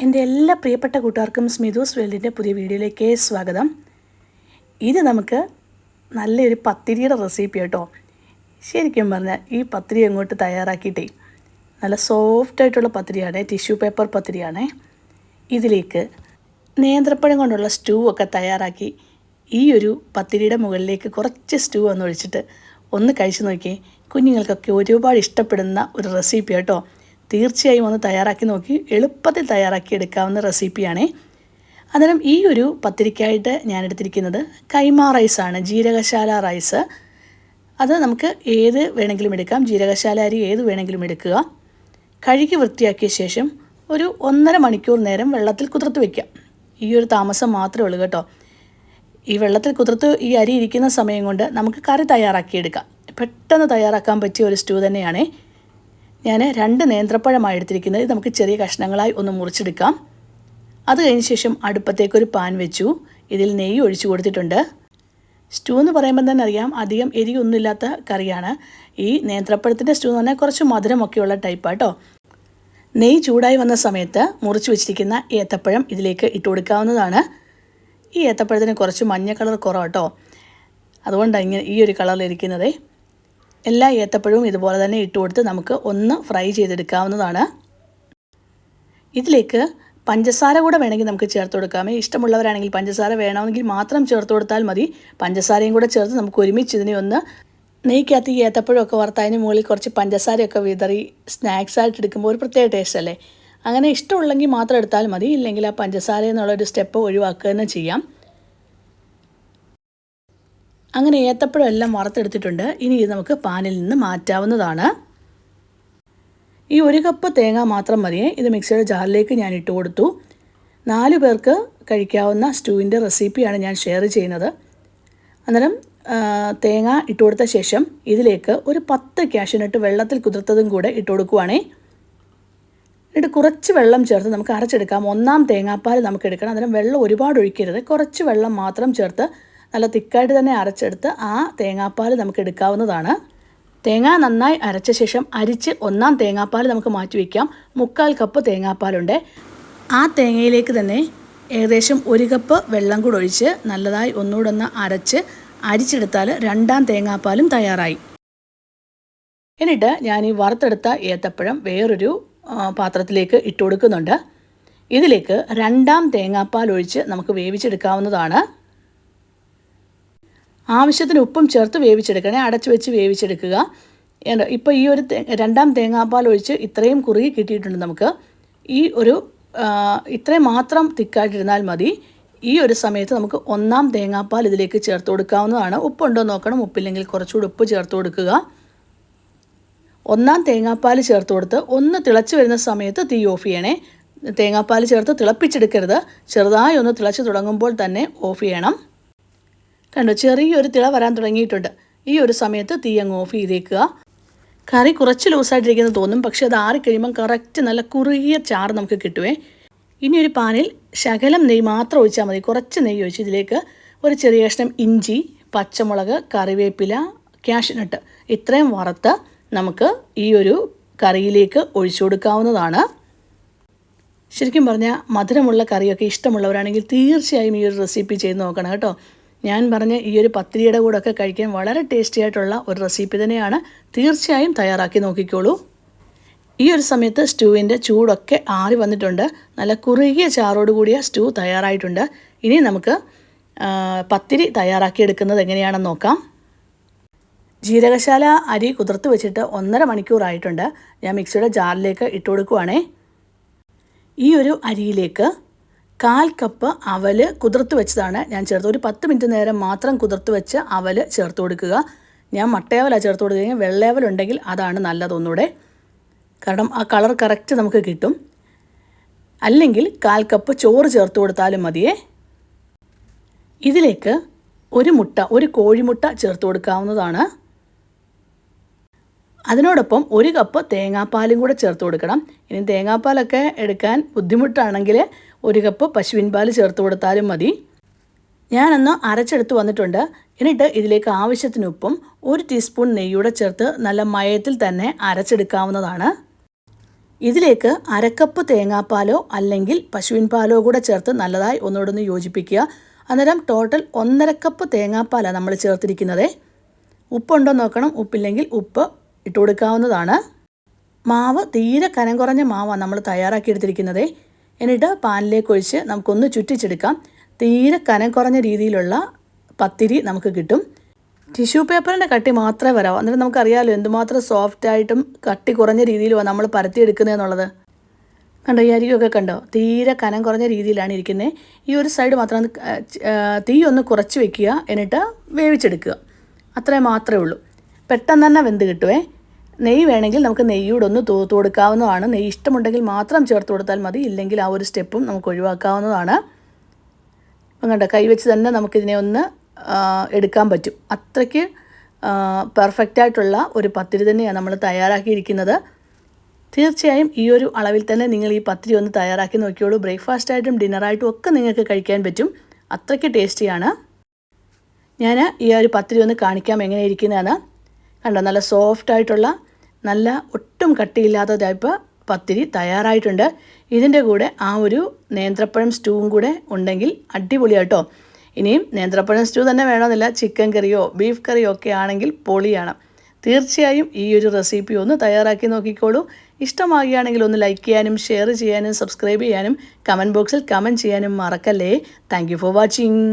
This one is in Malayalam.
എൻ്റെ എല്ലാ പ്രിയപ്പെട്ട കൂട്ടുകാർക്കും സ്മിതൂസ് വേൾഡിൻ്റെ പുതിയ വീഡിയോയിലേക്ക് സ്വാഗതം. ഇത് നമുക്ക് നല്ലൊരു പത്തിരിയുടെ റെസിപ്പി കേട്ടോ. ശരിക്കും പറഞ്ഞാൽ ഈ പത്തിരി അങ്ങോട്ട് തയ്യാറാക്കിയിട്ടേ നല്ല സോഫ്റ്റായിട്ടുള്ള പത്തിരിയാണ്, ടിഷ്യൂ പേപ്പർ പത്തിരിയാണ്. ഇതിലേക്ക് നേന്ത്രപ്പഴം കൊണ്ടുള്ള സ്റ്റൂ ഒക്കെ തയ്യാറാക്കി ഈ ഒരു പത്തിരിയുടെ മുകളിലേക്ക് കുറച്ച് സ്റ്റൂ ഒന്ന് ഒഴിച്ചിട്ട് ഒന്ന് കഴിച്ച് നോക്കി. കുഞ്ഞുങ്ങൾക്കൊക്കെ ഒരുപാട് ഇഷ്ടപ്പെടുന്ന ഒരു റെസിപ്പി കേട്ടോ. തീർച്ചയായും ഒന്ന് തയ്യാറാക്കി നോക്കി, എളുപ്പത്തിൽ തയ്യാറാക്കി എടുക്കാവുന്ന റെസിപ്പിയാണ്. അന്നേരം ഈ ഒരു പത്തിരിക്കായിട്ട് ഞാൻ എടുത്തിരിക്കുന്നത് കൈമ റൈസാണ്, ജീരകശാല റൈസ്. അത് നമുക്ക് ഏത് വേണമെങ്കിലും എടുക്കാം, ജീരകശാല അരി ഏത് വേണമെങ്കിലും എടുക്കുക. കഴുകി വൃത്തിയാക്കിയ ശേഷം ഒരു 1.5 മണിക്കൂർ നേരം വെള്ളത്തിൽ കുതിർത്ത് വയ്ക്കാം. ഈ ഒരു താമസം മാത്രമേ ഉള്ളൂ കേട്ടോ. ഈ വെള്ളത്തിൽ കുതിർത്ത് ഈ അരി ഇരിക്കുന്ന സമയം കൊണ്ട് നമുക്ക് കറി തയ്യാറാക്കിയെടുക്കാം. പെട്ടെന്ന് തയ്യാറാക്കാൻ പറ്റിയ ഒരു സ്റ്റൂ തന്നെയാണ്. ഞാൻ 2 നേന്ത്രപ്പഴമാണ് എടുത്തിരിക്കുന്നത്. ഇത് നമുക്ക് ചെറിയ കഷ്ണങ്ങളായി ഒന്ന് മുറിച്ചെടുക്കാം. അത് കഴിഞ്ഞ ശേഷം അടുപ്പത്തേക്കൊരു പാൻ വെച്ചു. ഇതിൽ നെയ്യ് ഒഴിച്ചു കൊടുത്തിട്ടുണ്ട്. സ്റ്റൂ എന്ന് പറയുമ്പോൾ തന്നെ അറിയാം, അധികം എരിയൊന്നുമില്ലാത്ത കറിയാണ്. ഈ നേന്ത്രപ്പഴത്തിൻ്റെ സ്റ്റൂ എന്ന് പറഞ്ഞാൽ കുറച്ച് മധുരമൊക്കെയുള്ള ടൈപ്പാണ് കേട്ടോ. നെയ്യ് ചൂടായി വന്ന സമയത്ത് മുറിച്ച് വെച്ചിരിക്കുന്ന ഏത്തപ്പഴം ഇതിലേക്ക് ഇട്ട് കൊടുക്കാവുന്നതാണ്. ഈ ഏത്തപ്പഴത്തിന് കുറച്ച് മഞ്ഞ കളർ കുറവ് കേട്ടോ, അതുകൊണ്ടാണ് ഇങ്ങനെ ഈ ഒരു കളറിലിരിക്കുന്നത്. എല്ലാ ഏത്തപ്പഴവും ഇതുപോലെ തന്നെ ഇട്ട് കൊടുത്ത് നമുക്ക് ഒന്ന് ഫ്രൈ ചെയ്തെടുക്കാവുന്നതാണ്. ഇതിലേക്ക് പഞ്ചസാര കൂടെ വേണമെങ്കിൽ നമുക്ക് ചേർത്ത് കൊടുക്കാമേ. ഇഷ്ടമുള്ളവരാണെങ്കിൽ പഞ്ചസാര വേണമെങ്കിൽ മാത്രം ചേർത്ത് കൊടുത്താൽ മതി. പഞ്ചസാരയും കൂടെ ചേർത്ത് നമുക്ക് ഒരുമിച്ച് ഇതിനെ ഒന്ന് നെയ്ക്കകത്ത് ഈ ഏത്തപ്പഴമൊക്കെ വറുത്തതിന് മുകളിൽ കുറച്ച് പഞ്ചസാരയൊക്കെ വിതറി സ്നാക്സായിട്ട് എടുക്കുമ്പോൾ ഒരു പ്രത്യേക ടേസ്റ്റ് അല്ലേ. അങ്ങനെ ഇഷ്ടമുള്ളെങ്കിൽ മാത്രം എടുത്താൽ മതി, ഇല്ലെങ്കിൽ ആ പഞ്ചസാര എന്നുള്ളൊരു സ്റ്റെപ്പ് ഒഴിവാക്കുക തന്നെ ചെയ്യാം. അങ്ങനെ ഏത്തപ്പഴം എല്ലാം വറുത്തെടുത്തിട്ടുണ്ട്. ഇനി ഇത് നമുക്ക് പാനിൽ നിന്ന് മാറ്റാവുന്നതാണ്. ഈ 1 കപ്പ് തേങ്ങ മാത്രം മതിയേ. ഇത് മിക്സിയുടെ ജാറിലേക്ക് ഞാൻ ഇട്ട് കൊടുത്തു. 4 പേർക്ക് കഴിക്കാവുന്ന സ്റ്റൂവിൻ്റെ റെസിപ്പിയാണ് ഞാൻ ഷെയർ ചെയ്യുന്നത്. അന്നേരം തേങ്ങ ഇട്ട് കൊടുത്ത ശേഷം ഇതിലേക്ക് ഒരു 10 കാഷ്യൂനട്ട് വെള്ളത്തിൽ കുതിർത്തതും കൂടെ ഇട്ട് കൊടുക്കുവാണേ. എന്നിട്ട് കുറച്ച് വെള്ളം ചേർത്ത് നമുക്ക് അരച്ചെടുക്കാം. 1-ാം തേങ്ങാപ്പാൽ നമുക്ക് എടുക്കണം. അന്നേരം വെള്ളം ഒരുപാട് ഒഴിക്കരുത്, കുറച്ച് വെള്ളം മാത്രം ചേർത്ത് നല്ല തിക്കായിട്ട് തന്നെ അരച്ചെടുത്ത് ആ തേങ്ങാപ്പാൽ നമുക്ക് എടുക്കാവുന്നതാണ്. തേങ്ങ നന്നായി അരച്ച ശേഷം അരിച്ച് 1-ാം തേങ്ങാപ്പാൽ നമുക്ക് മാറ്റി വയ്ക്കാം. 3/4 കപ്പ് തേങ്ങാപ്പാലുണ്ട്. ആ തേങ്ങയിലേക്ക് തന്നെ ഏകദേശം 1 കപ്പ് വെള്ളം കൂടെ ഒഴിച്ച് നല്ലതായി ഒന്നുകൂടെ ഒന്ന് അരിച്ചെടുത്താൽ 2-ാം തേങ്ങാപ്പാലും തയ്യാറായി. എന്നിട്ട് ഞാൻ ഈ വറുത്തെടുത്ത ഏത്തപ്പഴം വേറൊരു പാത്രത്തിലേക്ക് ഇട്ട് കൊടുക്കുന്നുണ്ട്. ഇതിലേക്ക് 2-ാം തേങ്ങാപ്പാൽ ഒഴിച്ച് നമുക്ക് വേവിച്ചെടുക്കാവുന്നതാണ്. ആവശ്യത്തിന് ഉപ്പും ചേർത്ത് വേവിച്ചെടുക്കണേ, അടച്ചു വെച്ച് വേവിച്ചെടുക്കുക. ഇപ്പോൾ ഈ ഒരു 2-ാം തേങ്ങാപ്പാൽ ഒഴിച്ച് ഇത്രയും കുറുകി കിട്ടിയിട്ടുണ്ട്. നമുക്ക് ഈ ഒരു ഇത്രയും മാത്രം തിക്കായിട്ടിരുന്നാൽ മതി. ഈ ഒരു സമയത്ത് നമുക്ക് 1-ാം തേങ്ങാപ്പാൽ ഇതിലേക്ക് ചേർത്ത് കൊടുക്കാവുന്നതാണ്. ഉപ്പുണ്ടോ നോക്കണം, ഉപ്പില്ലെങ്കിൽ കുറച്ചുകൂടി ഉപ്പ് ചേർത്ത് കൊടുക്കുക. 1-ാം തേങ്ങാപ്പാൽ ചേർത്ത് കൊടുത്ത് ഒന്ന് തിളച്ച് വരുന്ന സമയത്ത് തീ ഓഫ് ചെയ്യണേ. തേങ്ങാപ്പാൽ ചേർത്ത് തിളപ്പിച്ചെടുക്കരുത്, ചെറുതായി ഒന്ന് തിളച്ച് തുടങ്ങുമ്പോൾ തന്നെ ഓഫ് ചെയ്യണം. കണ്ടോ, ചെറിയൊരു തിള വരാൻ തുടങ്ങിയിട്ടുണ്ട്. ഈ ഒരു സമയത്ത് തീ അങ്ങ് ഓഫ് ചെയ്തേക്കുക. കറി കുറച്ച് ലൂസായിട്ടിരിക്കുന്നത് തോന്നും, പക്ഷേ അത് ആറിക്കഴിയുമ്പം കറക്റ്റ് നല്ല കുറുകിയ ചാറ് നമുക്ക് കിട്ടുവേ. ഇനി ഒരു പാനിൽ ശകലം നെയ്യ് മാത്രം ഒഴിച്ചാൽ മതി. കുറച്ച് നെയ്യ് ഒഴിച്ച് ഇതിലേക്ക് ഒരു ചെറിയ കഷ്ണം ഇഞ്ചി, പച്ചമുളക്, കറിവേപ്പില, കാഷ്യൂനട്ട് ഇത്രയും വറുത്ത് നമുക്ക് ഈ ഒരു കറിയിലേക്ക് ഒഴിച്ചു കൊടുക്കാവുന്നതാണ്. ശരിക്കും പറഞ്ഞാൽ മധുരമുള്ള കറിയൊക്കെ ഇഷ്ടമുള്ളവരാണെങ്കിൽ തീർച്ചയായും ഈ ഒരു റെസിപ്പി ചെയ്ത് നോക്കണം കേട്ടോ. ഞാൻ പറഞ്ഞ ഈ ഒരു പത്തിരിയുടെ കൂടെയൊക്കെ കഴിക്കാൻ വളരെ ടേസ്റ്റി ആയിട്ടുള്ള ഒരു റെസിപ്പി തന്നെയാണ്. തീർച്ചയായും തയ്യാറാക്കി നോക്കിക്കോളൂ. ഈ ഒരു സമയത്ത് സ്റ്റൂവിൻ്റെ ചൂടൊക്കെ ആറി വന്നിട്ടുണ്ട്. നല്ല കുറുകിയ ചാറോട് കൂടിയ സ്റ്റൂ തയ്യാറായിട്ടുണ്ട്. ഇനി നമുക്ക് പത്തിരി തയ്യാറാക്കിയെടുക്കുന്നത് എങ്ങനെയാണെന്ന് നോക്കാം. ജീരകശാല അരി കുതിർത്ത് വെച്ചിട്ട് 1.5 മണിക്കൂറായിട്ടുണ്ട്. ഞാൻ മിക്സിയുടെ ജാറിലേക്ക് ഇട്ട് കൊടുക്കുവാണേ. ഈ ഒരു അരിയിലേക്ക് 1/4 കപ്പ് അവല് കുതിർത്ത് വെച്ചതാണ് ഞാൻ ചേർത്ത്. ഒരു 10 മിനിറ്റ് നേരം മാത്രം കുതിർത്ത് വെച്ച് അവല് ചേർത്ത് കൊടുക്കുക. ഞാൻ മട്ടയവലാണ് ചേർത്ത് കൊടുക്കുക. വെള്ളയവലുണ്ടെങ്കിൽ അതാണ് നല്ലത് ഒന്നുകൂടെ, കാരണം ആ കളർ കറക്റ്റ് നമുക്ക് കിട്ടും. അല്ലെങ്കിൽ 1/4 കപ്പ് ചോറ് ചേർത്ത് കൊടുത്താലും മതിയേ. ഇതിലേക്ക് ഒരു കോഴിമുട്ട ചേർത്ത് കൊടുക്കാവുന്നതാണ്. അതിനോടൊപ്പം 1 കപ്പ് തേങ്ങാപ്പാലും കൂടെ ചേർത്ത് കൊടുക്കണം. ഇനി തേങ്ങാപ്പാലൊക്കെ എടുക്കാൻ ബുദ്ധിമുട്ടാണെങ്കിൽ 1 കപ്പ് പശുവിൻ പാൽ ചേർത്ത് കൊടുത്താലും മതി. ഞാനൊന്ന് അരച്ചെടുത്ത് വന്നിട്ടുണ്ട്. എന്നിട്ട് ഇതിലേക്ക് ആവശ്യത്തിന് ഉപ്പും 1 ടീസ്പൂൺ നെയ്യൂടെ ചേർത്ത് നല്ല മയത്തിൽ തന്നെ അരച്ചെടുക്കാവുന്നതാണ്. ഇതിലേക്ക് അരക്കപ്പ് തേങ്ങാപ്പാലോ അല്ലെങ്കിൽ പശുവിൻ പാലോ കൂടെ ചേർത്ത് നല്ലതായി ഒന്നുകൂടെ യോജിപ്പിക്കുക. അന്നേരം ടോട്ടൽ 1.5 കപ്പ് തേങ്ങാപ്പാലാണ് നമ്മൾ ചേർത്തിരിക്കുന്നത്. ഉപ്പുണ്ടോ നോക്കണം. ഉപ്പില്ലെങ്കിൽ ഉപ്പ് ഇട്ട് കൊടുക്കാവുന്നതാണ്. മാവ് തീരെ കനം കുറഞ്ഞ മാവാണ് നമ്മൾ തയ്യാറാക്കിയെടുത്തിരിക്കുന്നത്. എന്നിട്ട് പാനിലേക്ക് ഒഴിച്ച് നമുക്കൊന്ന് ചുറ്റിച്ചെടുക്കാം. തീരെ കനം കുറഞ്ഞ രീതിയിലുള്ള പത്തിരി നമുക്ക് കിട്ടും. ടിഷ്യൂ പേപ്പറിൻ്റെ കട്ടി മാത്രമേ വരാവൂ. എന്നിട്ട് നമുക്കറിയാമല്ലോ എന്തുമാത്രം സോഫ്റ്റായിട്ടും കട്ടി കുറഞ്ഞ രീതിയിലുമാണ് നമ്മൾ പരത്തിയെടുക്കുന്നതെന്നുള്ളത്. കണ്ടോ, ഈ അരികൊക്കെ കണ്ടോ, തീരെ കനം കുറഞ്ഞ രീതിയിലാണ് ഇരിക്കുന്നത്. ഈ ഒരു സൈഡ് മാത്രം തീ ഒന്ന് കുറച്ച് വെക്കുക, എന്നിട്ട് വേവിച്ചെടുക്കുക. അത്രയും മാത്രമേ ഉള്ളൂ. പെട്ടെന്ന് തന്നെ വെന്ത് കിട്ടുമേ. നെയ്യ് വേണമെങ്കിൽ നമുക്ക് നെയ്യൂടെ ഒന്ന് തൂത്ത് കൊടുക്കാവുന്നതാണ്. നെയ്യ് ഇഷ്ടമുണ്ടെങ്കിൽ മാത്രം ചേർത്ത് കൊടുത്താൽ മതി, ഇല്ലെങ്കിൽ ആ ഒരു സ്റ്റെപ്പും നമുക്ക് ഒഴിവാക്കാവുന്നതാണ്. അപ്പം കണ്ടോ, കൈവച്ച് തന്നെ നമുക്കിതിനെ ഒന്ന് എടുക്കാൻ പറ്റും. അത്രയ്ക്ക് പെർഫെക്റ്റായിട്ടുള്ള ഒരു പത്തിരി തന്നെയാണ് നമ്മൾ തയ്യാറാക്കിയിരിക്കുന്നത്. തീർച്ചയായും ഈ ഒരു അളവിൽ തന്നെ നിങ്ങൾ ഈ പത്തിരി ഒന്ന് തയ്യാറാക്കി നോക്കിയോളൂ. ബ്രേക്ക്ഫാസ്റ്റായിട്ടും ഡിന്നറായിട്ടും ഒക്കെ നിങ്ങൾക്ക് കഴിക്കാൻ പറ്റും. അത്രയ്ക്ക് ടേസ്റ്റിയാണ്. ഞാൻ ഈ ഒരു പത്തിരി ഒന്ന് കാണിക്കാം എങ്ങനെ ഇരിക്കുന്നതെന്ന്. കണ്ടോ, നല്ല സോഫ്റ്റായിട്ടുള്ള, നല്ല ഒട്ടും കട്ടിയില്ലാത്ത ടൈപ്പ് പത്തിരി തയ്യാറായിട്ടുണ്ട്. ഇതിൻ്റെ കൂടെ ആ ഒരു നേന്ത്രപ്പഴം സ്റ്റൂവും കൂടെ ഉണ്ടെങ്കിൽ അടിപൊളിയാട്ടോ. ഇനിയും നേന്ത്രപ്പഴം സ്റ്റൂ തന്നെ വേണമെന്നില്ല, ചിക്കൻ കറിയോ ബീഫ് കറിയോ ഒക്കെ ആണെങ്കിൽ പൊളിയാണ്. തീർച്ചയായും ഈ ഒരു റെസിപ്പി ഒന്ന് തയ്യാറാക്കി നോക്കിക്കോളൂ. ഇഷ്ടമാകുകയാണെങ്കിൽ ഒന്ന് ലൈക്ക് ചെയ്യാനും ഷെയർ ചെയ്യാനും സബ്സ്ക്രൈബ് ചെയ്യാനും കമൻറ്റ് ബോക്സിൽ കമൻറ്റ് ചെയ്യാനും മറക്കല്ലേ. Thank you for watching.